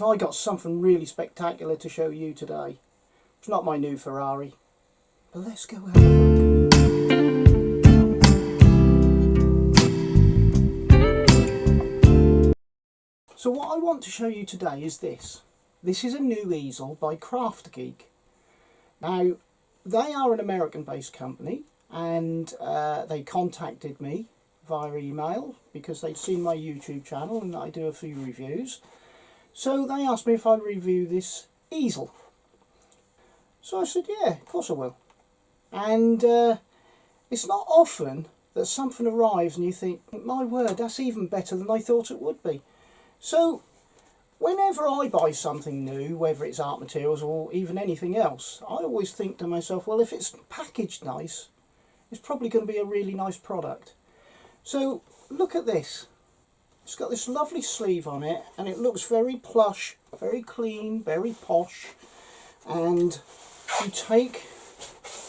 I got something really spectacular to show you today. It's not my new Ferrari, but let's go have a look. So what I want to show you today is this. This is a new easel by Kraftgeek. Now, they are an American-based company, and they contacted me via email because they'd seen my YouTube channel and I do a few reviews. So they asked me if I'd review this easel. So I said, yeah, of course I will. And it's not often that something arrives and you think, my word, that's even better than I thought it would be. So whenever I buy something new, whether it's art materials or even anything else, I always think to myself, well, if it's packaged nice, it's probably going to be a really nice product. So look at this. It's got this lovely sleeve on it, and it looks very plush, very clean, very posh. And you take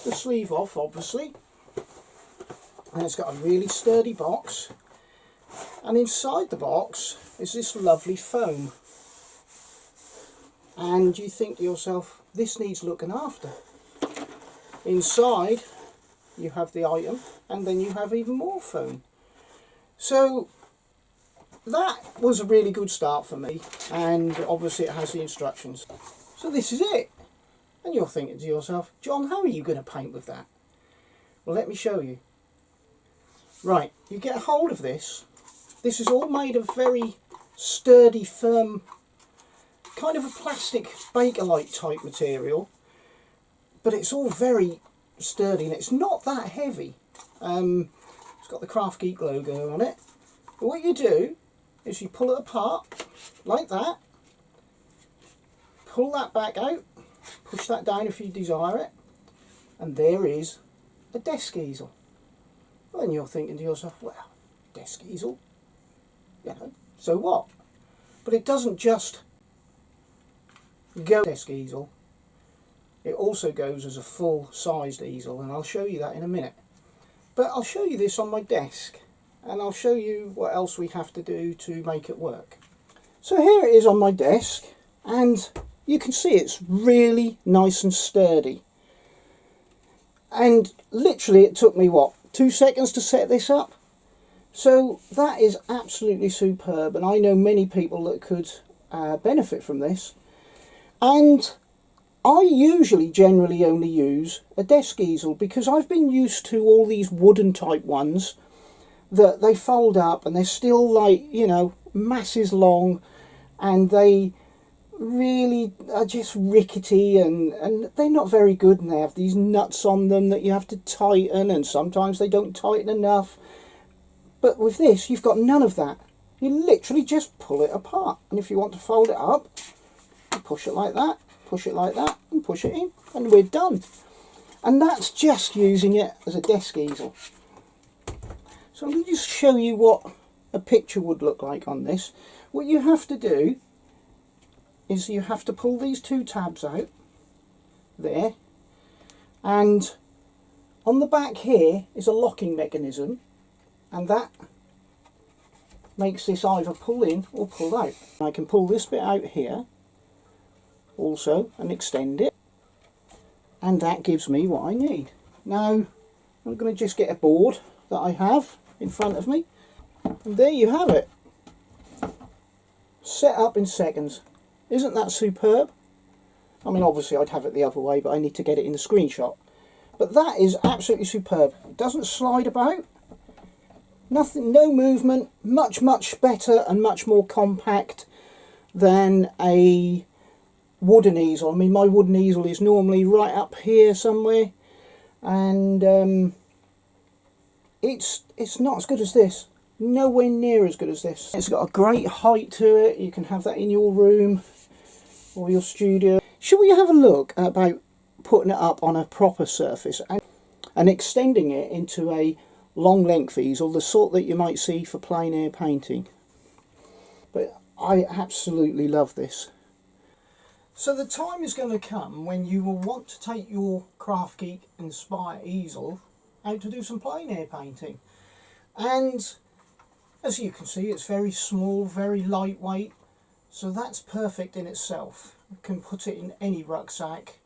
the sleeve off, obviously, and it's got a really sturdy box. And inside the box is this lovely foam. And you think to yourself, this needs looking after. Inside, you have the item, and then you have even more foam. So that was a really good start for me, and obviously it has the instructions. So this is it. And you're thinking to yourself, John, how are you going to paint with that? Well, let me show you. Right, you get a hold of this. This is all made of very sturdy, firm, kind of a plastic Bakelite type material, but it's all very sturdy and it's not that heavy. It's got the Kraftgeek logo on it. But what you do is you pull it apart like that, pull that back out, push that down if you desire it, and there is a desk easel. Well, and you're thinking to yourself, well, desk easel, you know, so what? But it doesn't just go desk easel, it also goes as a full-sized easel, and I'll show you that in a minute. But I'll show you this on my desk, and I'll show you what else we have to do to make it work. So here it is on my desk, and you can see it's really nice and sturdy. And literally it took me, what, 2 seconds to set this up? So that is absolutely superb, and I know many people that could benefit from this. And I usually generally only use a desk easel because I've been used to all these wooden type ones that they fold up and they're still, like, you know, masses long, and they really are just rickety and they're not very good, and they have these nuts on them that you have to tighten, and sometimes they don't tighten enough. But with this, you've got none of that. You literally just pull it apart, and if you want to fold it up, you push it like that, push it like that, and push it in, and we're done. And that's just using it as a desk easel. So let me just show you what a picture would look like on this. What you have to do is you have to pull these two tabs out, there, and on the back here is a locking mechanism, and that makes this either pull in or pull out. I can pull this bit out here also and extend it, and that gives me what I need. Now I'm going to just get a board that I have in front of me, and there you have it, set up in seconds. Isn't that superb? I mean, obviously I'd have it the other way, but I need to get it in the screenshot. But that is absolutely superb. It doesn't slide about, nothing, no movement, much better and much more compact than a wooden easel. I mean, my wooden easel is normally right up here somewhere, and it's not as good as this. Nowhere near as good as this. It's got a great height to it. You can have that in your room or your studio. Should we have a look about putting it up on a proper surface and extending it into a long length easel, the sort that you might see for plein air painting? But I absolutely love this. So the time is going to come when you will want to take your Kraftgeek Inspire easel out to do some plein air painting. And as you can see, it's very small, very lightweight, So that's perfect in itself. You can put it in any rucksack.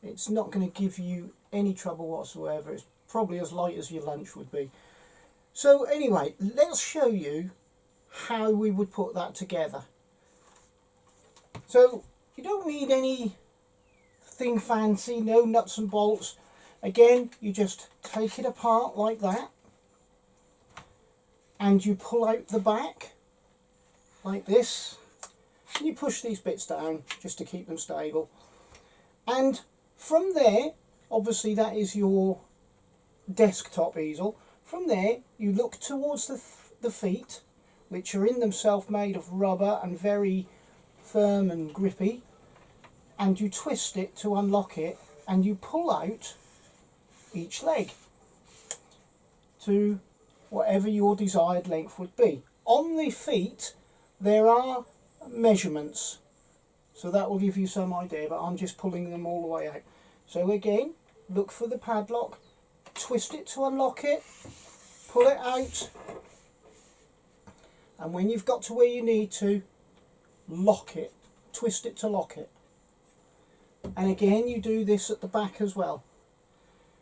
It's not going to give you any trouble whatsoever. It's probably as light as your lunch would be. So anyway, let's show you how we would put that together. So you don't need anything fancy, no nuts and bolts. Again, you just take it apart like that, and you pull out the back like this, and you push these bits down just to keep them stable. And from there, obviously that is your desktop easel. From there you look towards the feet, which are in themselves made of rubber and very firm and grippy, and you twist it to unlock it, and you pull out each leg to whatever your desired length would be. On the feet there are measurements, so that will give you some idea, but I'm just pulling them all the way out. So again, look for the padlock, twist it to unlock it, pull it out, and when you've got to where you need to, lock it, twist it to lock it. And again, you do this at the back as well.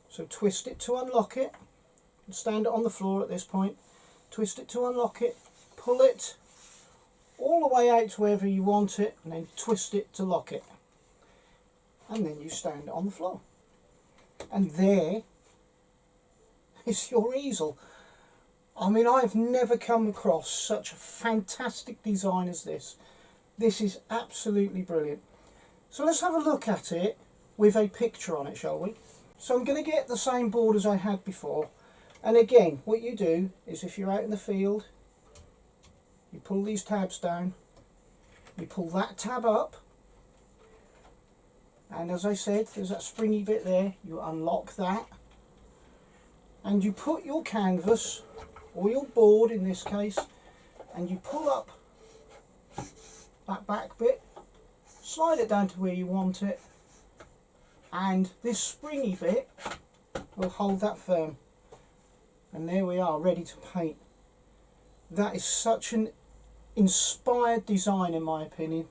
So twist it to unlock it, stand it on the floor at this point, twist it to unlock it, pull it all the way out to wherever you want it, and then twist it to lock it. And then you stand it on the floor. And there is your easel. I mean, I've never come across such a fantastic design as this. This is absolutely brilliant. So let's have a look at it with a picture on it, shall we? So I'm going to get the same board as I had before. And again, what you do is, if you're out in the field, you pull these tabs down, you pull that tab up, and as I said, there's that springy bit there, you unlock that, and you put your canvas, or your board in this case, and you pull up that back bit, slide it down to where you want it, and this springy bit will hold that firm. And there we are, ready to paint. That is such an inspired design, in my opinion.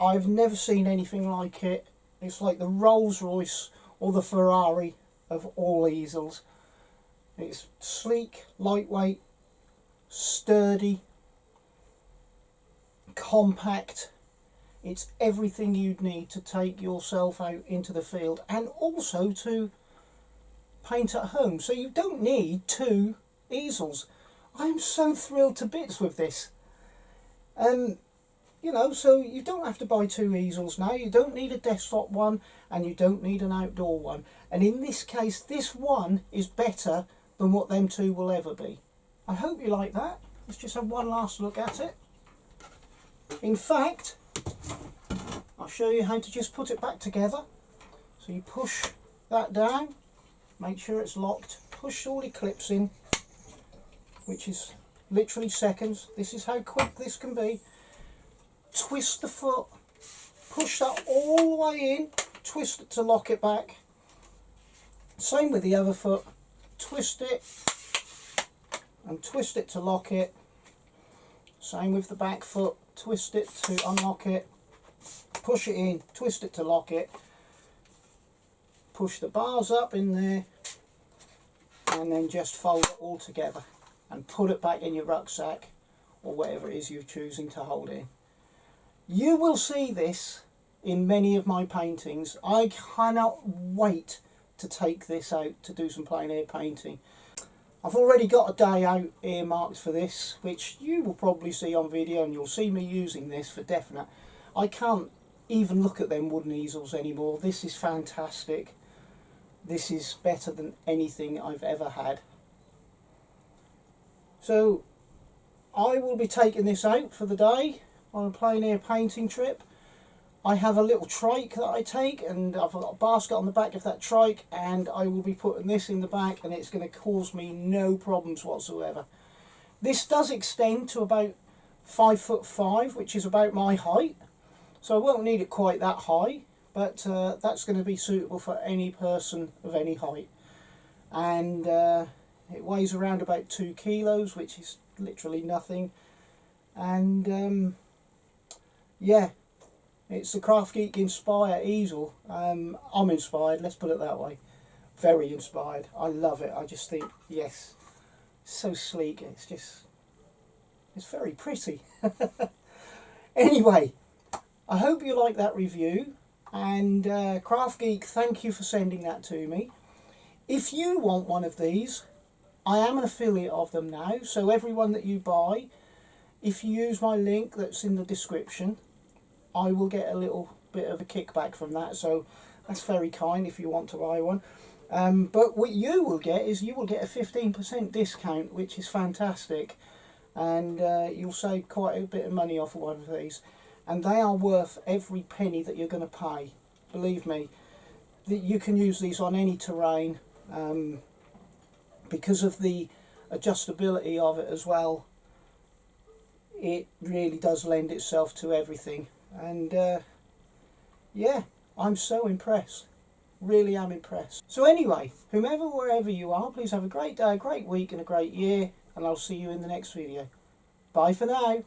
I've never seen anything like it. It's like the Rolls-Royce or the Ferrari of all easels. It's sleek, lightweight, sturdy, compact. It's everything you'd need to take yourself out into the field and also to paint at home. So you don't need two easels. I'm so thrilled to bits with this. You know, so you don't have to buy two easels now. You don't need a desktop one, and you don't need an outdoor one. And in this case, this one is better than what them two will ever be. I hope you like that. Let's just have one last look at it. In fact, I'll show you how to just put it back together. So you push that down, make sure it's locked, push all the clips in, which is literally seconds. This is how quick this can be. Twist the foot, push that all the way in, twist it to lock it back. Same with the other foot, twist it and twist it to lock it. Same with the back foot, twist it to unlock it, push it in, twist it to lock it, push the bars up in there, and then just fold it all together and put it back in your rucksack or whatever it is you're choosing to hold in. You will see this in many of my paintings. I cannot wait to take this out to do some plein air painting. I've already got a day out earmarked for this, which you will probably see on video, and you'll see me using this for definite. I can't even look at them wooden easels anymore. This is fantastic. This is better than anything I've ever had. So I will be taking this out for the day on a plein air painting trip. I have a little trike that I take, and I've got a basket on the back of that trike, and I will be putting this in the back, and it's going to cause me no problems whatsoever. This does extend to about 5'5", which is about my height, so I won't need it quite that high, but that's going to be suitable for any person of any height. And it weighs around about 2 kilos, which is literally nothing. And yeah, it's the Kraftgeek Inspire easel. I'm inspired, let's put it that way. Very inspired. I love it. I just think, yes, so sleek. It's very pretty. Anyway, I hope you like that review. And Kraftgeek, thank you for sending that to me. If you want one of these, I am an affiliate of them now. So everyone that you buy, if you use my link that's in the description, I will get a little bit of a kickback from that. So that's very kind if you want to buy one. But what you will get is you will get a 15% discount, which is fantastic. And you'll save quite a bit of money off of one of these. And they are worth every penny that you're going to pay. Believe me, that you can use these on any terrain because of the adjustability of it as well. It really does lend itself to everything. And yeah, I'm so impressed. Really am impressed. So anyway, whomever, wherever you are, please have a great day, a great week and a great year. And I'll see you in the next video. Bye for now.